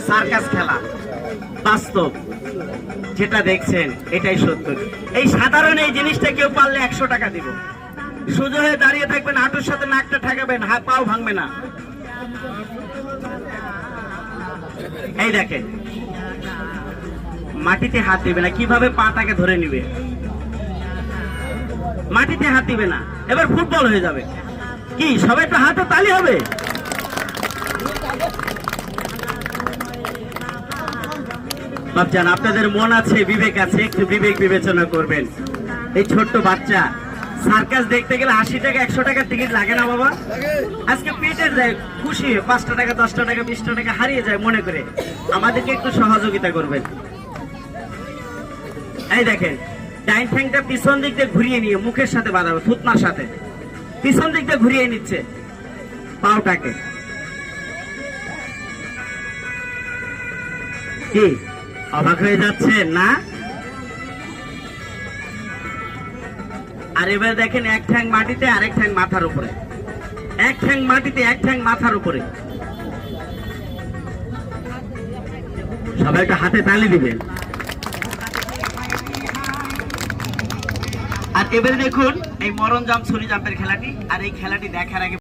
Circus খেলা বাস্তব, যেটা দেখছেন এটাই সত্য। এই সাধারণ এই জিনিসটা কেউ পারলে 100 টাকা দিব। সোজা হয়ে দাঁড়িয়ে থাকবেন, হাঁটুর সাথে নাকটা ঠেকাবেন, হাত পাও ভাঙবে না। এই দেখেন, মাটিতে হাত দিবে না, কিভাবে পাটাকে ধরে নিবে, মাটিতে হাত দিবে না। এবার ফুটবল হয়ে যাবে। কি সবাই একটু হাতে তালি হবে? বাপজান, আপনাদের মন আছে, বিবেক আছে, একটু বিবেক বিবেচনা করবেন। এই ছোট্ট বাচ্চা সার্কাস দেখতে গেলে 80 টাকা 100 টাকার টিকিট লাগে না বাবা? আজকে পেটে যায় খুশি, 5 টাকা 10 টাকা 20 টাকা হারিয়ে যায় মনে করে। আমাদেরকে একটু সহযোগিতা করবেন। এই দেখেন, ডাইন ঠ্যাংটা পিছন দিক দিয়ে ঘুরিয়ে নিয়ে মুখের সাথে বাঁধাবে, থুতনার সাথে পিছন দিক দিয়ে ঘুরিয়ে নিচ্ছে পাওটাকে। কি অবাক হয়ে যাচ্ছে না? আর এবার দেখেন, এক ঠ্যাং মাটিতে, আরেক ঠ্যাং মাথার উপরে। এক ঠ্যাং মাটিতে, এক ঠ্যাং মাথার উপরে। সবাই একটা হাতে তালি দিবেন। আর এবারে দেখুন এই মরণ জাম্প, ছুরি জাম্পের খেলাটি। আর এই খেলাটি দেখার আগে